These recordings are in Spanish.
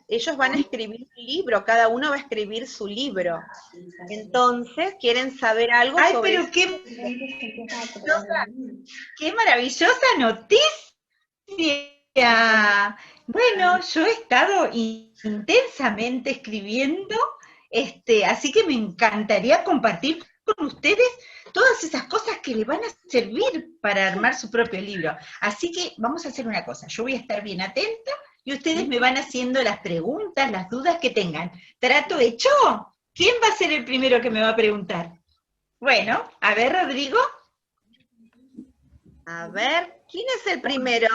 ellos van a escribir un libro, cada uno va a escribir su libro. Entonces, quieren saber algo ¡Ay, sobre pero eso. qué maravillosa noticia! Bueno, yo he estado intensamente escribiendo, así que me encantaría compartir con ustedes todas esas cosas que le van a servir para armar su propio libro. Así que vamos a hacer una cosa, yo voy a estar bien atenta y ustedes me van haciendo las preguntas, las dudas que tengan. ¿Trato hecho? ¿Quién va a ser el primero que me va a preguntar? Bueno, a ver, Rodrigo. A ver, ¿quién es el primero?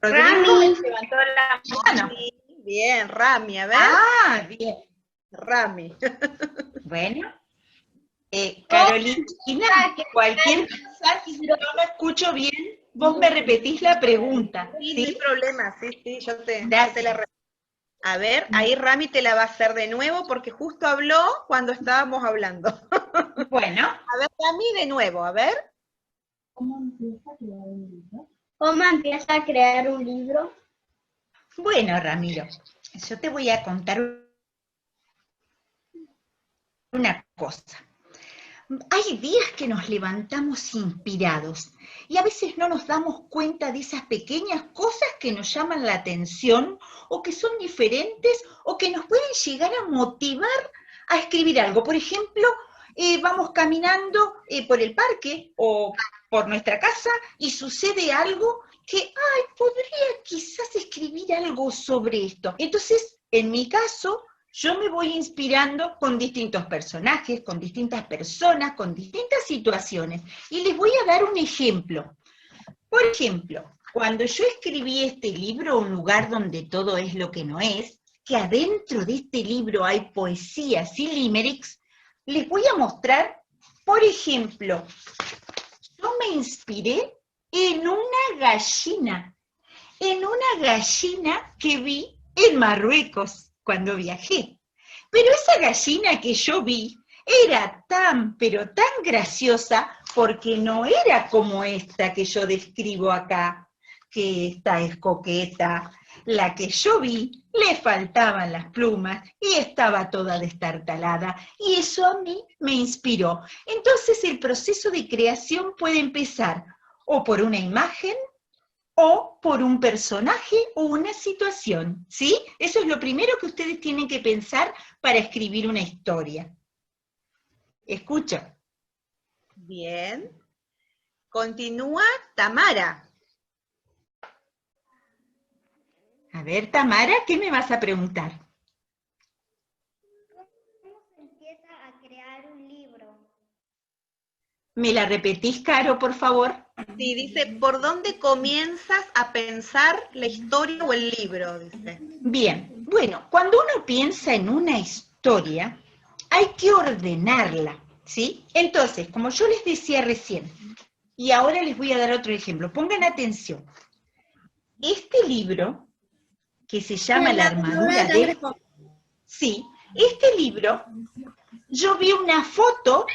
Rodrigo levantó la mano. Bien, Rami, a ver. Ah, bien. Rami. Bueno, Carolina, cualquier cosa, si no me escucho bien, vos me repetís la pregunta, Sí, no hay ¿sí? problema, sí, yo te Gracias. la repito. A ver, ahí Rami te la va a hacer de nuevo porque justo habló cuando estábamos hablando. Bueno, A ver, Rami, de nuevo, a ver. ¿Cómo empieza a crear un libro? ¿Cómo empieza a crear un libro? bueno, Ramiro, yo te voy a contar una cosa. Hay días que nos levantamos inspirados y a veces no nos damos cuenta de esas pequeñas cosas que nos llaman la atención o que son diferentes o que nos pueden llegar a motivar a escribir algo. Por ejemplo, vamos caminando por el parque o por nuestra casa y sucede algo que, ay, podría quizás escribir algo sobre esto. Entonces, en mi caso, yo me voy inspirando con distintos personajes, con distintas personas, con distintas situaciones. Y les voy a dar un ejemplo. Por ejemplo, cuando yo escribí este libro, Un lugar donde todo es lo que no es, que adentro de este libro hay poesías y limericks, les voy a mostrar, por ejemplo, yo me inspiré en una gallina que vi en Marruecos cuando viajé. Pero esa gallina que yo vi era tan, pero tan graciosa porque no era como esta que yo describo acá, que esta es coqueta. La que yo vi le faltaban las plumas y estaba toda destartalada y eso a mí me inspiró. Entonces el proceso de creación puede empezar o por una imagen o por un personaje o una situación, ¿sí? Eso es lo primero que ustedes tienen que pensar para escribir una historia. Escucha. Bien. Continúa Tamara. A ver, Tamara, ¿qué me vas a preguntar? ¿Cómo se empieza a crear un libro? ¿Me la repetís, Caro, por favor? Sí, dice, ¿por dónde comienzas a pensar la historia o el libro? Dice. Bien, bueno, cuando uno piensa en una historia, hay que ordenarla, ¿sí? Entonces, como yo les decía recién, y ahora les voy a dar otro ejemplo, pongan atención. Este libro, que se llama La armadura del... Sí, este libro, yo vi una foto,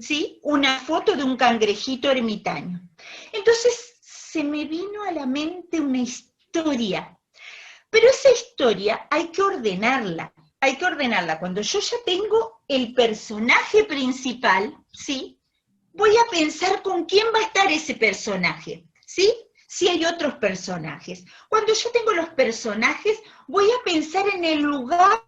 ¿sí? Una foto de un cangrejito ermitaño. Entonces se me vino a la mente una historia, pero esa historia hay que ordenarla. Hay que ordenarla. Cuando yo ya tengo el personaje principal, ¿sí? Voy a pensar con quién va a estar ese personaje, ¿sí? Si hay otros personajes. Cuando yo tengo los personajes, voy a pensar en el lugar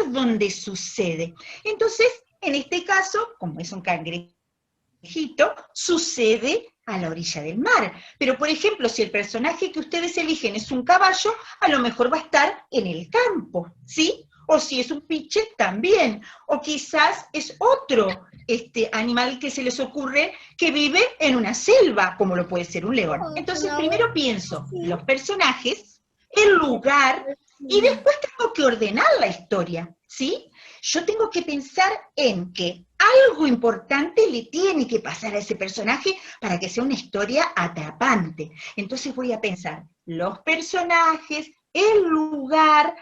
donde sucede. Entonces, en este caso, como es un cangrejito, sucede a la orilla del mar. Pero, por ejemplo, si el personaje que ustedes eligen es un caballo, a lo mejor va a estar en el campo, ¿sí? O si es un piche, también. O quizás es otro animal que se les ocurre que vive en una selva, como lo puede ser un león. Entonces, primero pienso los personajes, el lugar, y después tengo que ordenar la historia, ¿sí? Yo tengo que pensar en que algo importante le tiene que pasar a ese personaje para que sea una historia atrapante. Entonces voy a pensar los personajes, el lugar,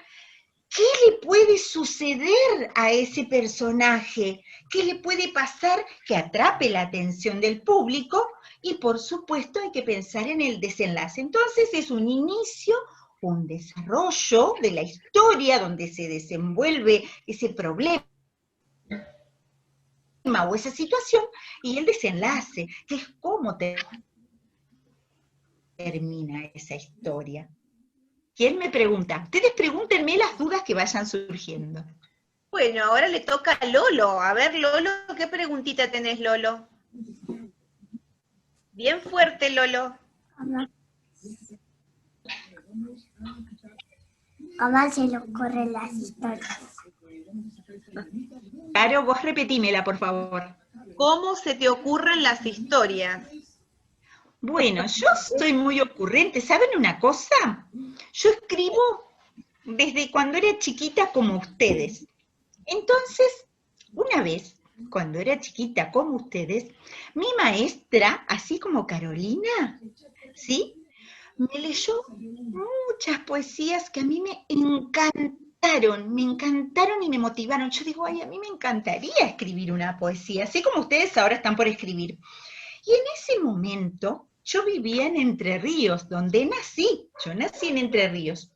¿qué le puede suceder a ese personaje? ¿Qué le puede pasar que atrape la atención del público y por supuesto hay que pensar en el desenlace. Entonces es un inicio, un desarrollo de la historia donde se desenvuelve ese problema o esa situación, y el desenlace, que es cómo termina esa historia. ¿Quién me pregunta? Ustedes pregúntenme las dudas que vayan surgiendo. Bueno, ahora le toca a Lolo. A ver, Lolo, ¿qué preguntita tenés, Lolo? Bien fuerte, Lolo. ¿Cómo se le ocurren las historias? Caro, vos repetímela, por favor. ¿Cómo se te ocurren las historias? Bueno, yo soy muy ocurrente. ¿Saben una cosa? Yo escribo desde cuando era chiquita como ustedes. Entonces, una vez, cuando era chiquita como ustedes, mi maestra, así como Carolina, ¿sí?, me leyó muchas poesías que a mí me encantaron y me motivaron. Yo digo, ay, a mí me encantaría escribir una poesía, así como ustedes ahora están por escribir. Y en ese momento, yo vivía en Entre Ríos, donde nací. Yo nací en Entre Ríos.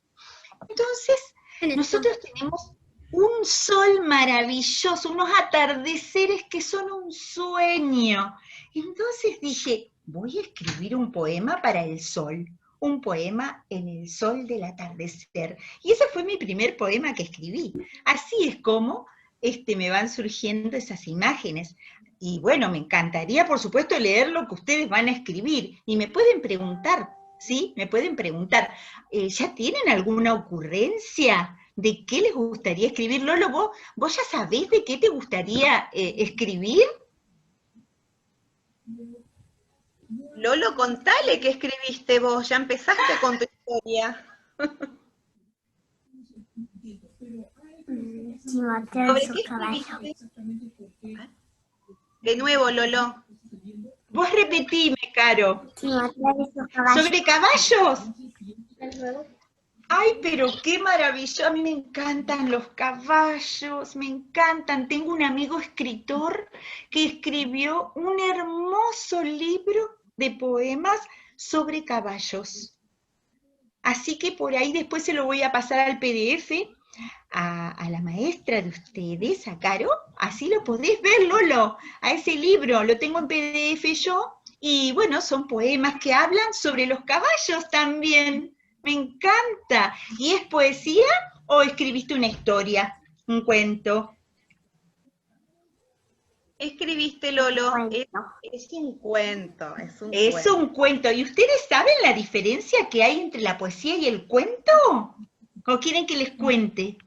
Entonces, nosotros tenemos un sol maravilloso, unos atardeceres que son un sueño. Entonces dije, voy a escribir un poema para el sol, un poema en el sol del atardecer. Y ese fue mi primer poema que escribí. Así es como me van surgiendo esas imágenes. Y bueno, me encantaría, por supuesto, leer lo que ustedes van a escribir. Y me pueden preguntar, ¿sí? Me pueden preguntar, ¿ya tienen alguna ocurrencia de qué les gustaría escribir? Lolo, ¿vos ya sabés de qué te gustaría escribir? Lolo, contale qué escribiste vos. Ya empezaste con tu historia. ¿Sobre qué escribiste? De nuevo, Lolo. Vos repetime, Caro. ¿Sobre caballos? Ay, pero qué maravilloso. A mí me encantan los caballos, me encantan. Tengo un amigo escritor que escribió un hermoso libro de poemas sobre caballos. Así que por ahí después se lo voy a pasar al PDF a la maestra de ustedes, a Caro, así lo podés ver, Lolo, a ese libro, lo tengo en PDF yo, y bueno, son poemas que hablan sobre los caballos también, me encanta. ¿Y es poesía o escribiste una historia, un cuento? Escribiste, Lolo. Es un cuento. Es un cuento. ¿Y ustedes saben la diferencia que hay entre la poesía y el cuento? ¿O quieren que les cuente?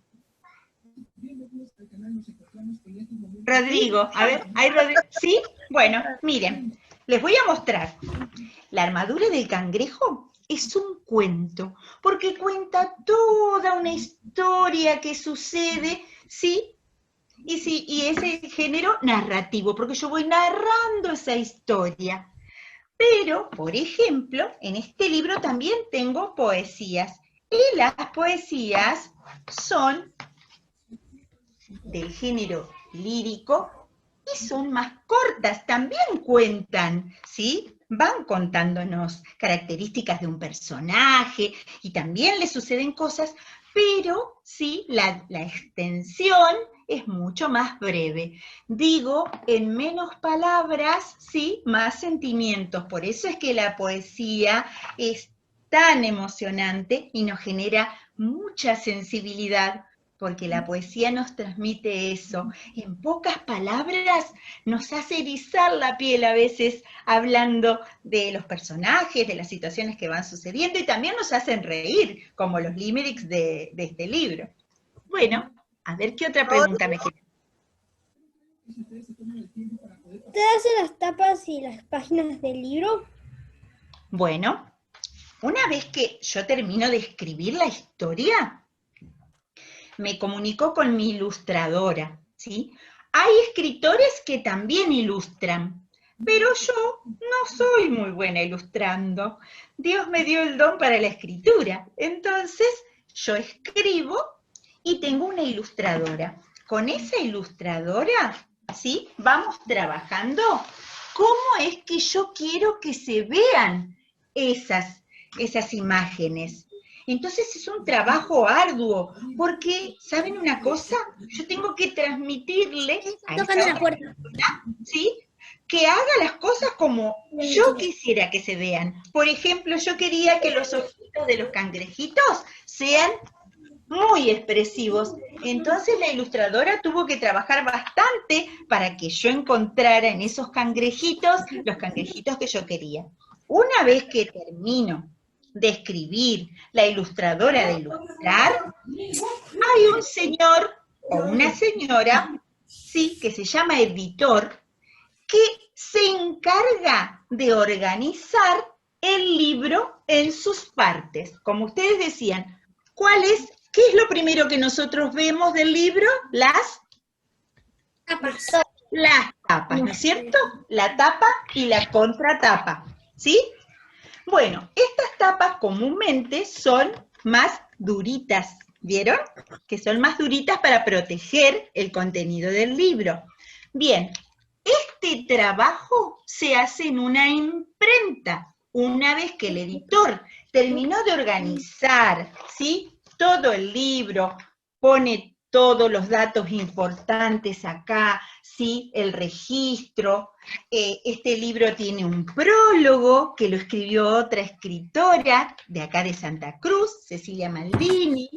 Rodrigo, a ver, ¿hay Rodrigo? ¿Sí? Bueno, miren, les voy a mostrar. La armadura del cangrejo es un cuento, porque cuenta toda una historia que sucede, ¿sí? Y ese género narrativo, porque yo voy narrando esa historia. Pero, por ejemplo, en este libro también tengo poesías, y las poesías son del género lírico y son más cortas, también cuentan, ¿sí? Van contándonos características de un personaje y también le suceden cosas, pero sí, la extensión es mucho más breve. Digo, en menos palabras, sí, más sentimientos. Por eso es que la poesía es tan emocionante y nos genera mucha sensibilidad, porque la poesía nos transmite eso. En pocas palabras nos hace erizar la piel a veces hablando de los personajes, de las situaciones que van sucediendo, y también nos hacen reír, como los limericks de este libro. Bueno, a ver qué otra pregunta me queda. ¿Te hacen las tapas y las páginas del libro? Bueno, una vez que yo termino de escribir la historia, me comunico con mi ilustradora, ¿sí? Hay escritores que también ilustran, pero yo no soy muy buena ilustrando. Dios me dio el don para la escritura. Entonces, yo escribo y tengo una ilustradora. Con esa ilustradora, ¿sí? Vamos trabajando cómo es que yo quiero que se vean esas imágenes. Entonces es un trabajo arduo, porque, ¿saben una cosa? Yo tengo que transmitirle a esa persona, ¿sí?, que haga las cosas como yo quisiera que se vean. Por ejemplo, yo quería que los ojitos de los cangrejitos sean muy expresivos. Entonces la ilustradora tuvo que trabajar bastante para que yo encontrara en esos cangrejitos los cangrejitos que yo quería. Una vez que termino de escribir, la ilustradora de ilustrar, hay un señor o una señora, sí, que se llama editor, que se encarga de organizar el libro en sus partes. Como ustedes decían, ¿qué es lo primero que nosotros vemos del libro? Las tapas, ¿no es cierto? La tapa y la contratapa, ¿sí? Bueno, estas tapas comúnmente son más duritas, ¿vieron? Que son más duritas para proteger el contenido del libro. Bien, este trabajo se hace en una imprenta. Una vez que el editor terminó de organizar, ¿sí?, todo el libro, pone todos los datos importantes acá, ¿sí?, el registro. Este libro tiene un prólogo que lo escribió otra escritora de acá de Santa Cruz, Cecilia Maldini.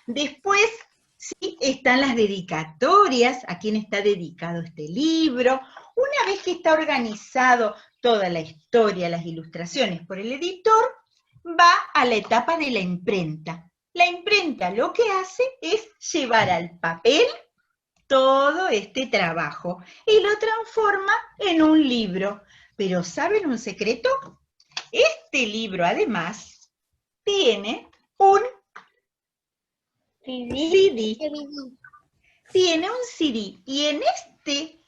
Después, sí, están las dedicatorias, a quién está dedicado este libro. Una vez que está organizado toda la historia, las ilustraciones por el editor, va a la etapa de la imprenta. La imprenta lo que hace es llevar al papel todo este trabajo y lo transforma en un libro. Pero ¿saben un secreto? Este libro además tiene un CD. Tiene un CD. Y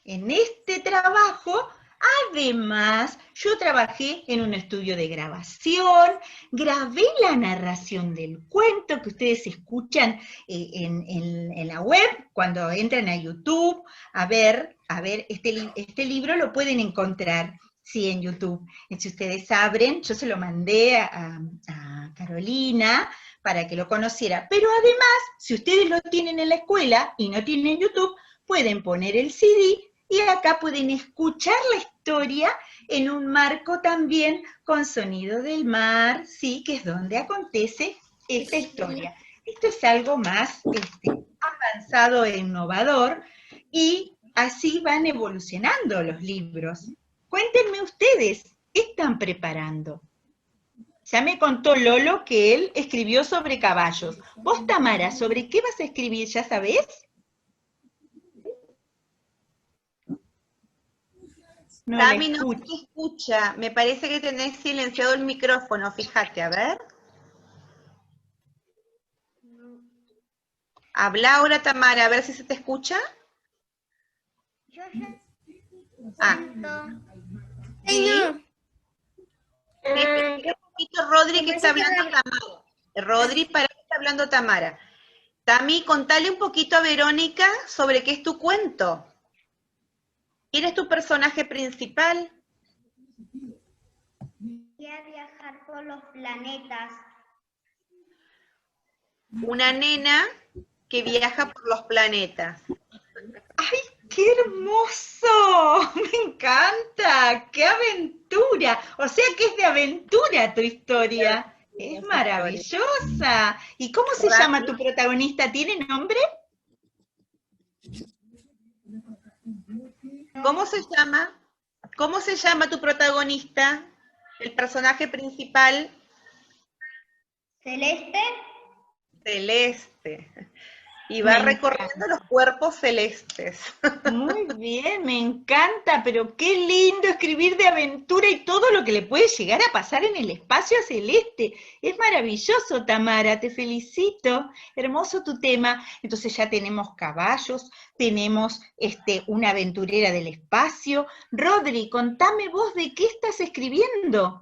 en este trabajo, además, yo trabajé en un estudio de grabación, grabé la narración del cuento que ustedes escuchan en la web, cuando entran a YouTube, a ver, este libro lo pueden encontrar, sí, en YouTube. Si ustedes abren, yo se lo mandé a Carolina para que lo conociera, pero además, si ustedes lo tienen en la escuela y no tienen YouTube, pueden poner el CD y acá pueden escuchar la historia en un marco también con sonido del mar, sí, que es donde acontece esta historia. Esto es algo más avanzado e innovador, y así van evolucionando los libros. Cuéntenme ustedes, ¿qué están preparando? Ya me contó Lolo que él escribió sobre caballos. Vos, Tamara, ¿sobre qué vas a escribir? ¿Ya sabés? No, Tami, no te escucha. Me parece que tenés silenciado el micrófono. Fíjate, a ver. Habla ahora, Tamara, a ver si se te escucha. ¿Sí? Me explica un poquito, Rodri, que está hablando Tamara. Rodri, para qué está hablando Tamara. Tami, contale un poquito a Verónica sobre qué es tu cuento. ¿Quién es tu personaje principal? Voy a viajar por los planetas. Una nena que viaja por los planetas. ¡Ay, qué hermoso! ¡Me encanta! ¡Qué aventura! O sea que es de aventura tu historia. Es maravillosa. ¿Y cómo se llama tu protagonista? ¿Tiene nombre? ¿Cómo se llama? ¿Cómo se llama tu protagonista? El personaje principal. Celeste. Celeste. Y va recorriendo los cuerpos celestes. Muy bien, me encanta, pero qué lindo escribir de aventura y todo lo que le puede llegar a pasar en el espacio celeste. Es maravilloso, Tamara, te felicito. Hermoso tu tema. Entonces ya tenemos caballos, tenemos una aventurera del espacio. Rodri, contame vos de qué estás escribiendo.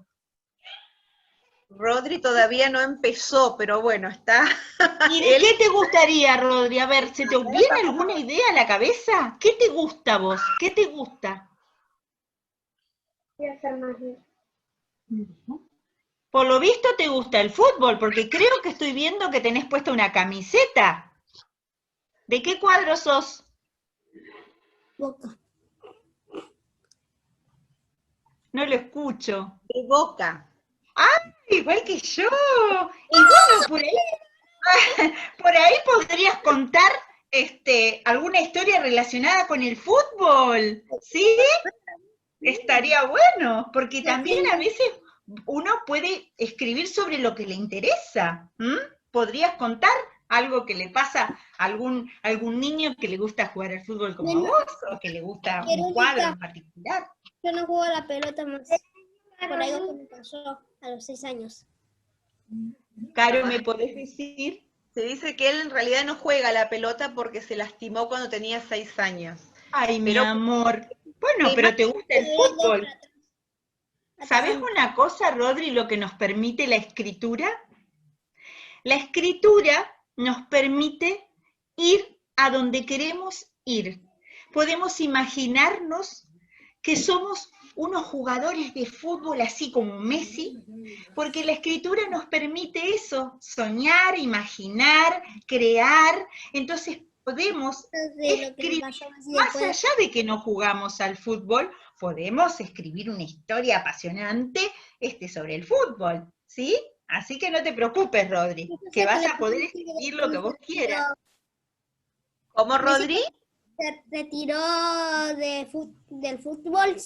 Rodri todavía no empezó, pero bueno, está... ¿Y de qué te gustaría, Rodri? A ver, ¿se te viene alguna idea a la cabeza? ¿Qué te gusta a vos? ¿Qué te gusta? quiero ser más. Por lo visto te gusta el fútbol, porque creo que estoy viendo que tenés puesta una camiseta. ¿De qué cuadro sos? Boca. No lo escucho. De Boca. Igual que yo. Y bueno, por ahí podrías contar alguna historia relacionada con el fútbol, ¿sí? Estaría bueno, porque también a veces uno puede escribir sobre lo que le interesa. ¿Podrías contar algo que le pasa a algún niño que le gusta jugar al fútbol como a vos, o que le gusta un cuadro en particular? Yo no juego a la pelota más por algo que me pasó a los 6 años. Caro, ¿me podés decir? Se dice que él en realidad no juega a la pelota porque se lastimó cuando tenía 6 años. Ay, mi amor. Bueno, pero te gusta el fútbol. ¿Sabés una cosa, Rodri, lo que nos permite la escritura? La escritura nos permite ir a donde queremos ir. Podemos imaginarnos que somos unos jugadores de fútbol así como Messi, porque la escritura nos permite eso, soñar, imaginar, crear. Entonces podemos escribir, más allá de que no jugamos al fútbol, podemos escribir una historia apasionante sobre el fútbol, ¿sí? Así que no te preocupes, Rodri, que vas a poder escribir lo que vos quieras. ¿Cómo, Rodri? Se retiró del fútbol,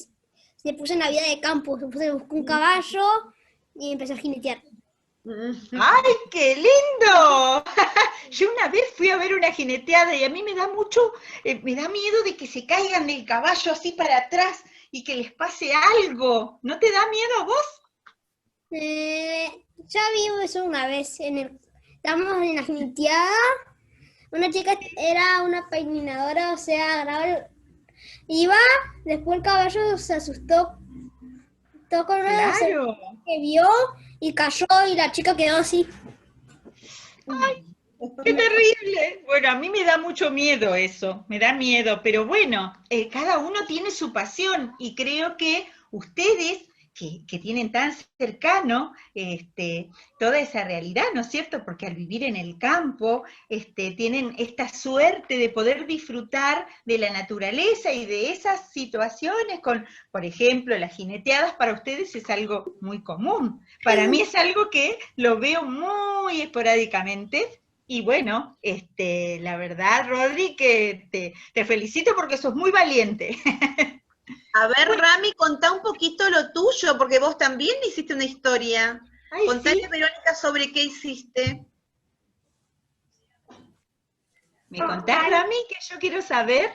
se puso en la vida de campo, se buscó un caballo y empezó a jinetear. ¡Ay, qué lindo! Yo una vez fui a ver una jineteada y a mí me da miedo de que se caigan del caballo así para atrás y que les pase algo. ¿No te da miedo a vos? Ya vi eso una vez, estábamos en la jineteada, una chica era una peinadora, o sea, iba, después el caballo se asustó con una que vio y cayó y la chica quedó así. ¡Ay, qué terrible! Bueno, a mí me da mucho miedo eso, me da miedo, pero bueno, cada uno tiene su pasión y creo que ustedes que tienen tan cercano toda esa realidad, ¿no es cierto? Porque al vivir en el campo tienen esta suerte de poder disfrutar de la naturaleza y de esas situaciones con, por ejemplo, las jineteadas para ustedes es algo muy común. Para mí es algo que lo veo muy esporádicamente. Y bueno, la verdad, Rodri, que te felicito porque sos muy valiente. A ver, Rami, contá un poquito lo tuyo, porque vos también hiciste una historia. Contale, ¿sí? Verónica, sobre qué hiciste. ¿Me contás, Rami, que yo quiero saber?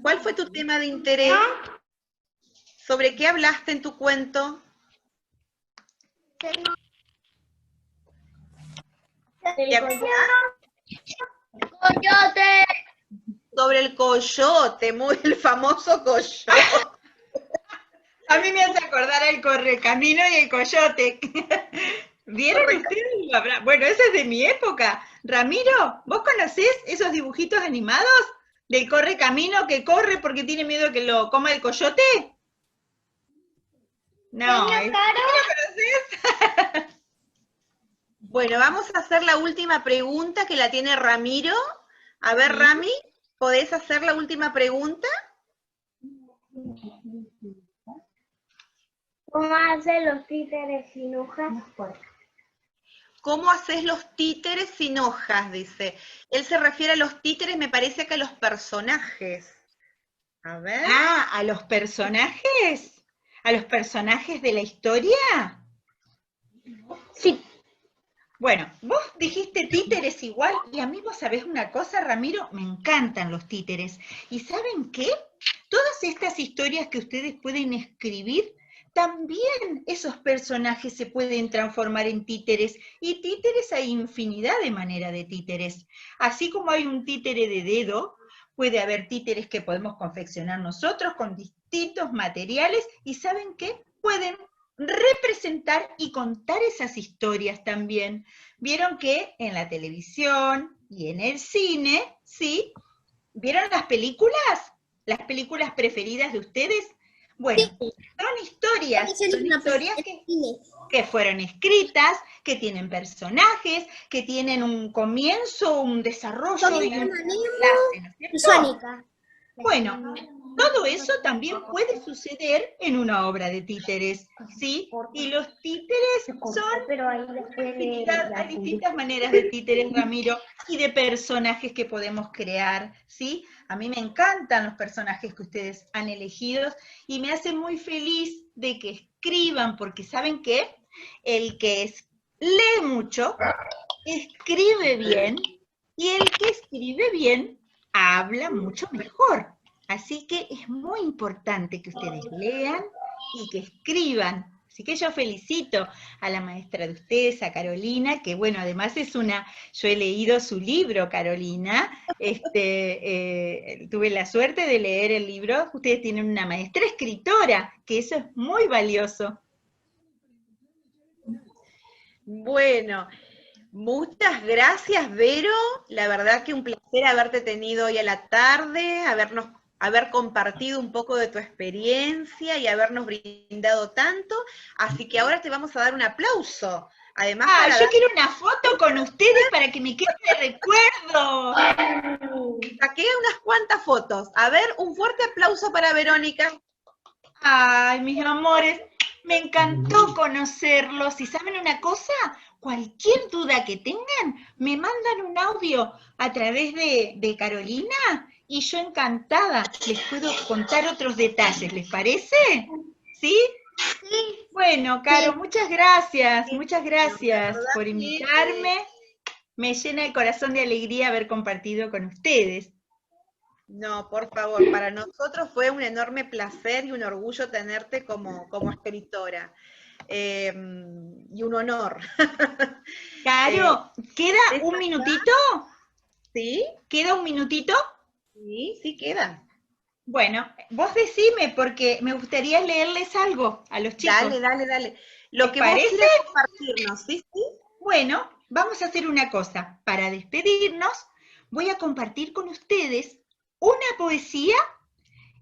¿Cuál fue tu tema de interés? ¿Sobre qué hablaste en tu cuento? ¡Coyote! Sobre el coyote, el famoso coyote. A mí me hace acordar al Correcamino y el coyote. ¿Vieron ustedes? Bueno, ese es de mi época. Ramiro, ¿vos conocés esos dibujitos animados del Correcamino que corre porque tiene miedo que lo coma el coyote? No, ¿no conocés? Bueno, vamos a hacer la última pregunta que la tiene Ramiro. A ver, ¿sí? Rami, ¿podés hacer la última pregunta? ¿Cómo hacen los títeres sin hojas? ¿Cómo haces los títeres sin hojas? Dice. Él se refiere a los títeres, me parece que a los personajes. A ver. Ah, ¿a los personajes? ¿A los personajes de la historia? Sí. Bueno, vos dijiste títeres igual, y a mí vos sabés una cosa, Ramiro, me encantan los títeres. ¿Y saben qué? Todas estas historias que ustedes pueden escribir, también esos personajes se pueden transformar en títeres, y títeres hay infinidad de maneras de títeres. Así como hay un títere de dedo, puede haber títeres que podemos confeccionar nosotros con distintos materiales, y ¿saben qué? Pueden representar y contar esas historias también. Vieron que en la televisión y en el cine, ¿sí? ¿Vieron las películas? las películas preferidas de ustedes? Bueno, son historias que fueron escritas, que tienen personajes, que tienen un comienzo, un desarrollo y un desenlace, ¿no es cierto? Sónica. Bueno, todo eso también puede suceder en una obra de títeres, ¿sí? Y los títeres hay distintas maneras de títeres, Ramiro, y de personajes que podemos crear, ¿sí? A mí me encantan los personajes que ustedes han elegido y me hace muy feliz de que escriban, porque ¿saben qué? El que lee mucho, escribe bien, y el que escribe bien, habla mucho mejor. Así que es muy importante que ustedes lean y que escriban. Así que yo felicito a la maestra de ustedes, a Carolina, que bueno, además yo he leído su libro, Carolina, tuve la suerte de leer el libro, ustedes tienen una maestra escritora, que eso es muy valioso. Bueno, muchas gracias, Vero. La verdad que un placer haberte tenido hoy a la tarde, haber compartido un poco de tu experiencia y habernos brindado tanto. Así que ahora te vamos a dar un aplauso. Además, yo quiero una foto con ustedes para que me quede de recuerdo. Saqué unas cuantas fotos. A ver, un fuerte aplauso para Verónica. Ay, mis amores, me encantó conocerlos. ¿Y saben una cosa? Cualquier duda que tengan, me mandan un audio a través de Carolina y yo encantada les puedo contar otros detalles. ¿Les parece? ¿Sí? Sí. Bueno, Caro, muchas gracias por invitarme. Me llena el corazón de alegría haber compartido con ustedes. No, por favor, para nosotros fue un enorme placer y un orgullo tenerte como escritora. Y un honor. Caro, ¿queda un minutito? ¿Sí? ¿Queda un minutito? Sí, queda. Bueno, vos decime, porque me gustaría leerles algo a los chicos. Dale. Lo que parece? vos quieras compartirnos, ¿sí? Bueno, vamos a hacer una cosa. Para despedirnos, voy a compartir con ustedes una poesía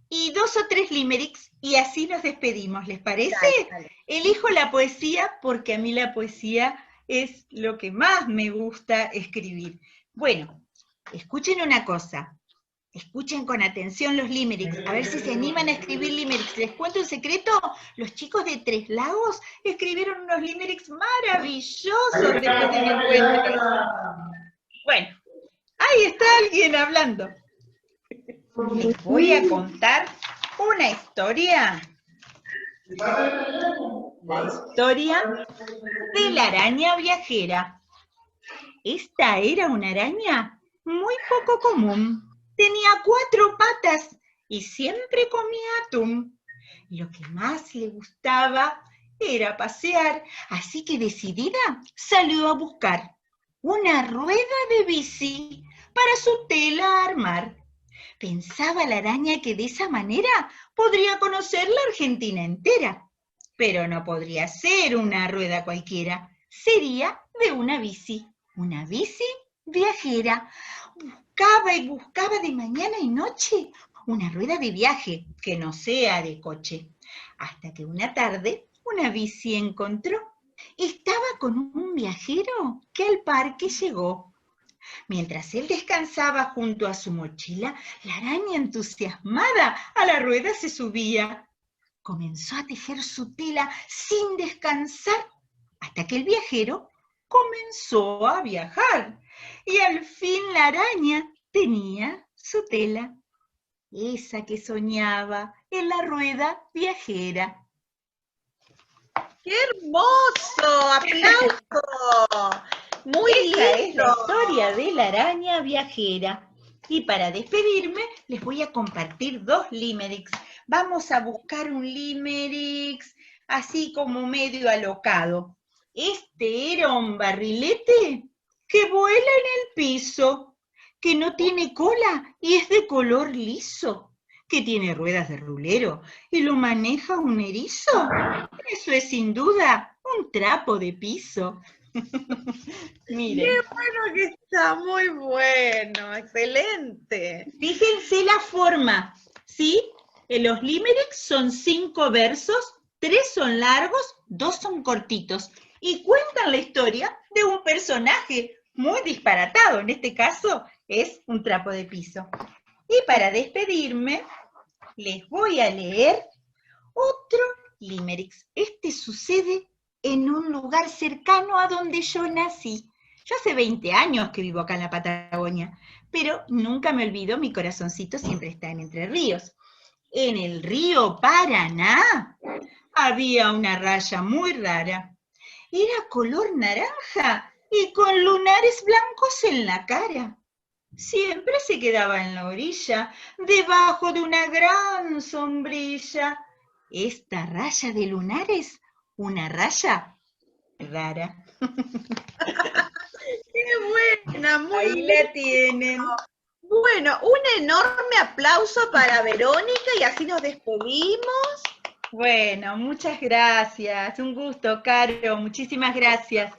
y 2 o 3 limericks, y así nos despedimos, ¿les parece? Dale. Elijo la poesía porque a mí la poesía es lo que más me gusta escribir. Bueno, escuchen una cosa. Escuchen con atención los limericks, a ver si se animan a escribir limericks. Les cuento un secreto, los chicos de Tres Lagos escribieron unos limericks maravillosos después de mi encuentro. Bueno, ahí está alguien hablando. Les voy a contar una historia. La historia de la araña viajera. Esta era una araña muy poco común. Tenía 4 patas y siempre comía atún. Lo que más le gustaba era pasear, así que decidida salió a buscar una rueda de bici para su tela armar. Pensaba la araña que de esa manera podría conocer la Argentina entera, pero no podría ser una rueda cualquiera, sería de una bici viajera. Buscaba y buscaba de mañana y noche una rueda de viaje que no sea de coche, hasta que una tarde una bici encontró. Estaba con un viajero que al parque llegó. Mientras él descansaba junto a su mochila, la araña entusiasmada a la rueda se subía. Comenzó a tejer su tela sin descansar, hasta que el viajero comenzó a viajar. Y al fin la araña tenía su tela, esa que soñaba en la rueda viajera. ¡Qué hermoso! ¡Aplauso! Muy Esa es lindo. la historia de la araña viajera. Y para despedirme, les voy a compartir 2 limericks. Vamos a buscar un limericks así como medio alocado. Este era un barrilete que vuela en el piso, que no tiene cola y es de color liso, que tiene ruedas de rulero y lo maneja un erizo. Eso es sin duda un trapo de piso. Miren. ¡Qué bueno que está! Muy bueno, excelente. Fíjense la forma. ¿sí? Los limericks son 5 versos, 3 son largos, 2 son cortitos, y cuentan la historia de un personaje muy disparatado, en este caso es un trapo de piso. Y para despedirme, les voy a leer otro limericks. Este sucede en un lugar cercano a donde yo nací. Yo hace 20 años que vivo acá en la Patagonia, pero nunca me olvido, mi corazoncito siempre está en Entre Ríos. En el río Paraná había una raya muy rara. Era color naranja y con lunares blancos en la cara. Siempre se quedaba en la orilla, debajo de una gran sombrilla. Esta raya de lunares, una raya rara. ¡Qué buena! Muy Ahí la tienen. bueno, un enorme aplauso para Verónica y así nos despedimos. Bueno, muchas gracias. Un gusto, Caro. Muchísimas gracias.